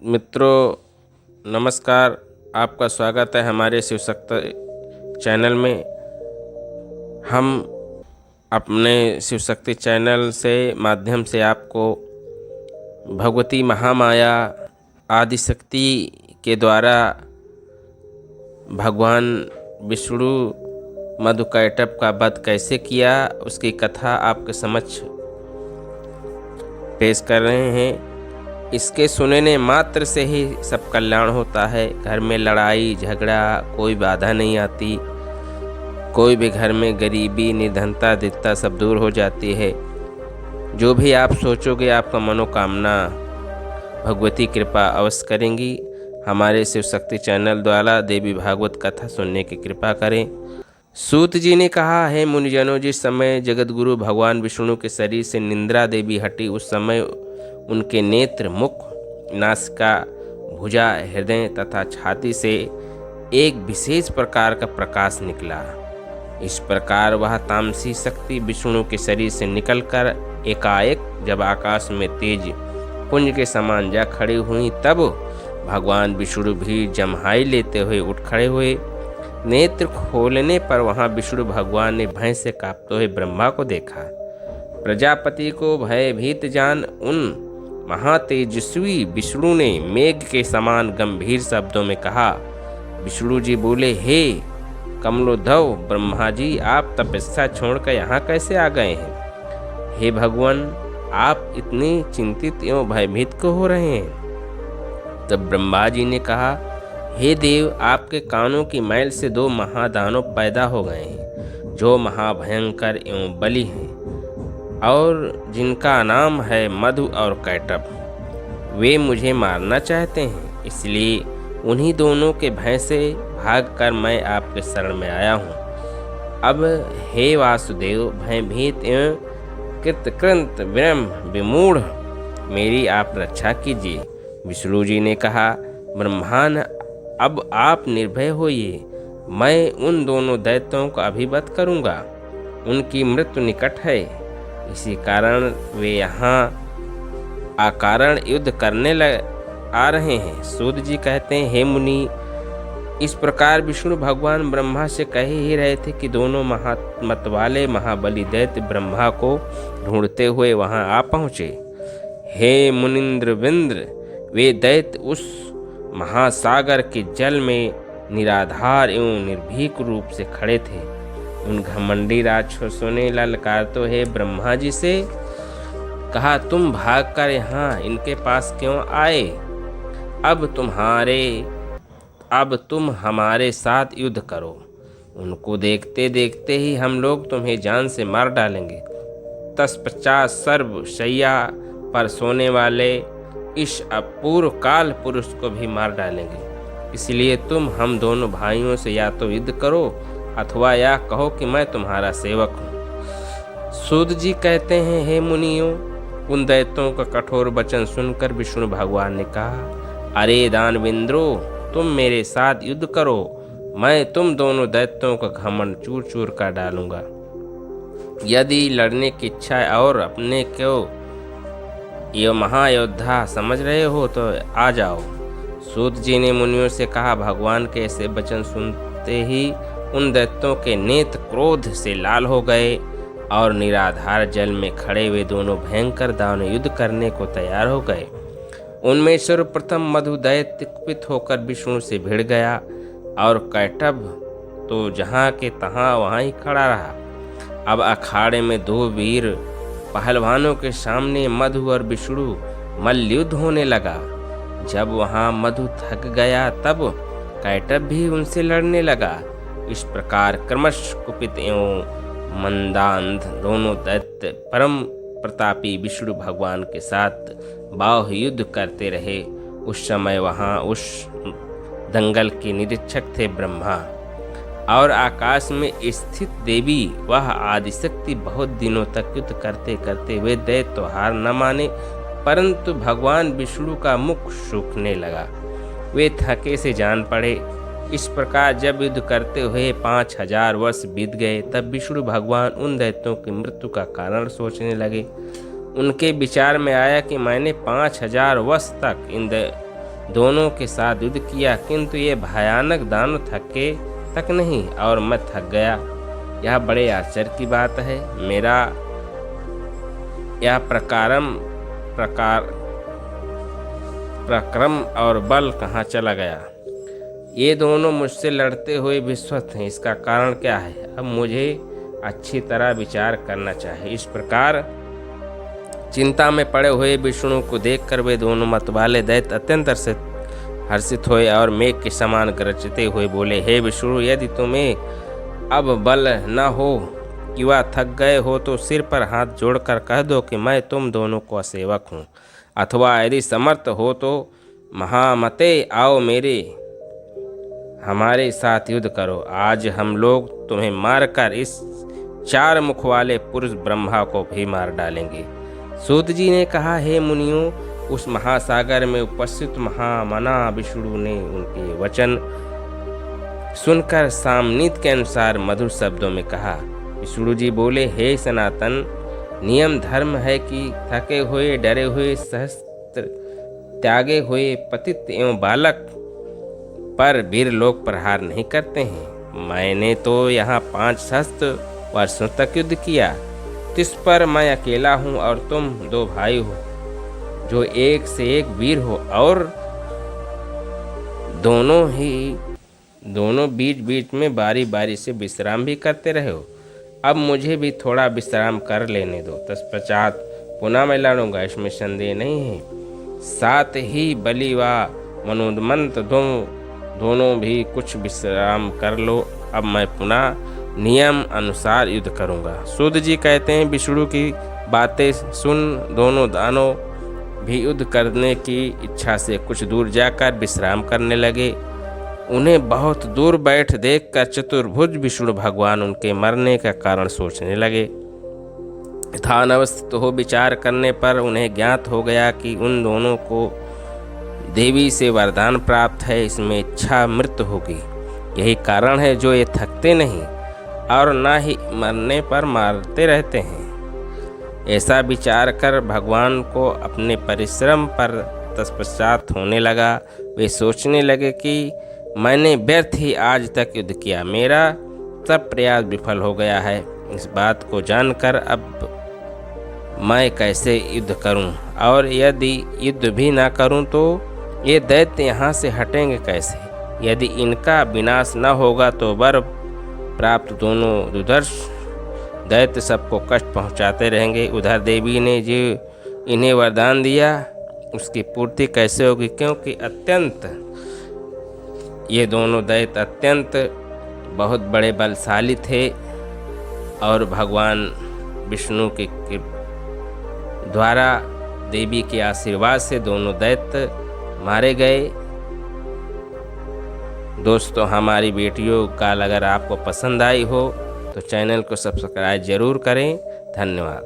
मित्रों नमस्कार। आपका स्वागत है हमारे शिव शक्ति चैनल में। हम अपने शिव शक्ति चैनल से माध्यम से आपको भगवती महामाया आदिशक्ति के द्वारा भगवान विष्णु मधुकैटभ का वध कैसे किया उसकी कथा आपके समक्ष पेश कर रहे हैं। इसके सुनने मात्र से ही सब कल्याण होता है। घर में लड़ाई झगड़ा कोई बाधा नहीं आती। कोई भी घर में गरीबी निर्धनता दिखता सब दूर हो जाती है। जो भी आप सोचोगे आपका मनोकामना भगवती कृपा अवश्य करेंगी। हमारे शिव शक्ति चैनल द्वारा देवी भागवत कथा सुनने की कृपा करें। सूत जी ने कहा है मुनिजनों, जिस समय जगतगुरु भगवान विष्णु के शरीर से निंद्रा देवी हटी उस समय उनके नेत्र, मुख, नासिका, भुजा, हृदय तथा छाती से एक विशेष प्रकार का प्रकाश निकला। इस प्रकार वह तामसी शक्ति विष्णु के शरीर से निकलकर एकाएक जब आकाश में तेज पुंज के समान जा खड़ी हुई, तब भगवान विष्णु भी जम्हाई लेते हुए उठ खड़े हुए। नेत्र खोलने पर वहां विष्णु भगवान ने भय से कांपते हुए ब्रह्मा को देखा। प्रजापति को भयभीत जान उन महातेजस्वी विष्णु ने मेघ के समान गंभीर शब्दों में कहा। विष्णु जी बोले, हे कमलोद्धव ब्रह्मा जी, आप तपस्या छोड़कर यहाँ कैसे आ गए हैं? हे भगवान, आप इतने चिंतित एवं भयभीत क्यों हो रहे हैं? तब ब्रह्मा जी ने कहा, हे देव, आपके कानों की मैल से दो महादानव पैदा हो गए हैं, जो महाभयंकर एवं बली हैं और जिनका नाम है मधु और कैटभ। वे मुझे मारना चाहते हैं, इसलिए उन्हीं दोनों के भय से भागकर मैं आपके शरण में आया हूँ। अब हे वासुदेव, भयभीत एवं कृतकृत विनम्र विमूढ़ मेरी आप रक्षा कीजिए। विष्णु जी ने कहा, ब्रह्मान, अब आप निर्भय होइए। मैं उन दोनों दैत्यों को अभिवत करूँगा। उनकी मृत्यु निकट है, इसी कारण वे यहाँ अकारण युद्ध करने आ रहे हैं। सूत जी कहते हैं, हे मुनि, इस प्रकार विष्णु भगवान ब्रह्मा से कह ही रहे थे कि दोनों मत वाले महाबली दैत्य ब्रह्मा को ढूंढते हुए वहां आ पहुँचे। हे मुनिंद्र विंद्र, वे दैत्य उस महासागर के जल में निराधार एवं निर्भीक रूप से खड़े थे। उन घमंडी राक्षसों ने ललकार तो है ब्रह्मा जी से कहा, तुम भागकर यहाँ इनके पास क्यों आए? अब तुम हमारे साथ युद्ध करो। उनको देखते देखते ही हम लोग तुम्हें जान से मार डालेंगे। तत्पश्चात सर्व शैया पर सोने वाले इस अपूर्व काल पुरुष को भी मार डालेंगे। इसलिए तुम हम दोनों भाइयों से या तो युद्ध करो अथवा या कहो कि मैं तुम्हारा सेवक हूँ। सूत जी कहते हैं, हे मुनियों, उन दैत्यों का कठोर वचन सुनकर विष्णु भगवान ने कहा, अरे दानवेंद्रो, तुम मेरे साथ युद्ध करो। मैं तुम दोनों दैत्यों का घमंड चूर चूर कर डालूंगा। यदि लड़ने की इच्छा है और अपने को ये महायोद्धा समझ रहे हो तो आ जाओ। सूत जी ने मुनियों से कहा। भगवान के ऐसे वचन सुनते ही उन दैत्यों के नेत्र क्रोध से लाल हो गए और निराधार जल में खड़े हुए दोनों भयंकर दानव युद्ध करने को तैयार हो गए। उनमें सर्वप्रथम मधु दैत्य कुपित होकर विष्णु से भिड़ गया और कैटभ तो जहाँ के तहाँ वहाँ ही खड़ा रहा। अब अखाड़े में दो वीर पहलवानों के सामने मधु और विष्णु मल्लयुद्ध होने लगा। जब वहाँ मधु थक गया तब कैटभ भी उनसे लड़ने लगा। इस प्रकार क्रमश कुपित एवं मंदांध दोनों दैत्य परम प्रतापी विष्णु भगवान के साथ बाह्य युद्ध करते रहे। उस समय वहां उस दंगल के निरीक्षक थे ब्रह्मा और आकाश में स्थित देवी वह आदिशक्ति। बहुत दिनों तक युद्ध करते करते वे दैत्य हार न माने, परंतु भगवान विष्णु का मुख सूखने लगा। वे थके से जान पड़े। इस प्रकार जब युद्ध करते हुए 5000 वर्ष बीत गए, तब विष्णु भगवान उन दैत्यों की मृत्यु का कारण सोचने लगे। उनके विचार में आया कि मैंने 5000 वर्ष तक इन दोनों के साथ युद्ध किया, किंतु ये भयानक दानव थके तक नहीं और मैं थक गया। यह बड़े आश्चर्य की बात है। मेरा यह प्रक्रम और बल कहाँ चला गया? ये दोनों मुझसे लड़ते हुए विश्वस्त हैं। इसका कारण क्या है? अब मुझे अच्छी तरह विचार करना चाहिए। इस प्रकार चिंता में पड़े हुए विष्णु को देखकर वे दोनों मतवाले दैत्य अत्यंत हर्षित हुए और मेघ के समान गरजते हुए बोले, हे विष्णु, यदि तुम्हें अब बल न हो कि वह थक गए हो तो सिर पर हाथ जोड़कर कह दो कि मैं तुम दोनों को सेवक हूँ, अथवा यदि समर्थ हो तो महामते आओ हमारे साथ युद्ध करो। आज हम लोग तुम्हें मारकर इस 4 मुख वाले पुरुष ब्रह्मा को भी मार डालेंगे। सूत जी ने कहा, हे मुनियों, उस महासागर में उपस्थित महामना विष्णु ने उनके वचन सुनकर सामनीत के अनुसार मधुर शब्दों में कहा। विष्णु जी बोले, हे सनातन, नियम धर्म है कि थके हुए, डरे हुए, सहस्त्र त्यागे हुए पतित एवं बालक पर वीर लोग प्रहार नहीं करते हैं। मैंने तो यहाँ 5 सहस्त्र वर्षों तक युद्ध किया, तिस पर मैं अकेला हूँ और तुम 2 भाई हो जो एक से एक वीर हो, और दोनों बीच बीच में बारी बारी से विश्राम भी करते रहे हो। अब मुझे भी थोड़ा विश्राम कर लेने दो, तत्पश्चात पुनः मैं लड़ूंगा, इसमें संदेह नहीं है। साथ ही बलि व मनोदमंत दोनों भी कुछ विश्राम कर लो। अब मैं पुनः नियम अनुसार युद्ध करूंगा। सूत जी कहते हैं, विष्णु की बातें सुन दोनों दानव भी युद्ध करने की इच्छा से कुछ दूर जाकर विश्राम करने लगे। उन्हें बहुत दूर बैठ देखकर चतुर्भुज विष्णु भगवान उनके मरने का कारण सोचने लगे। यथावस्थित हो विचार करने पर उन्हें ज्ञात हो गया कि उन दोनों को देवी से वरदान प्राप्त है, इसमें इच्छा मृत्यु होगी। यही कारण है जो ये थकते नहीं और ना ही मरने पर मारते रहते हैं। ऐसा विचार कर भगवान को अपने परिश्रम पर तत्पश्चात होने लगा। वे सोचने लगे कि मैंने व्यर्थ ही आज तक युद्ध किया, मेरा सब प्रयास विफल हो गया है। इस बात को जानकर अब मैं कैसे युद्ध करूं, और यदि युद्ध भी ना करूं तो ये दैत्य यहाँ से हटेंगे कैसे? यदि इनका विनाश न होगा तो वर प्राप्त दोनों दुर्धर्ष दैत्य सबको कष्ट पहुँचाते रहेंगे। उधर देवी ने जो इन्हें वरदान दिया उसकी पूर्ति कैसे होगी, क्योंकि ये दोनों दैत्य अत्यंत बहुत बड़े बलशाली थे और भगवान विष्णु के द्वारा देवी के आशीर्वाद से दोनों दैत्य मारे गए। दोस्तों, हमारी वीडियो का अगर आपको पसंद आई हो तो चैनल को सब्सक्राइब जरूर करें। धन्यवाद।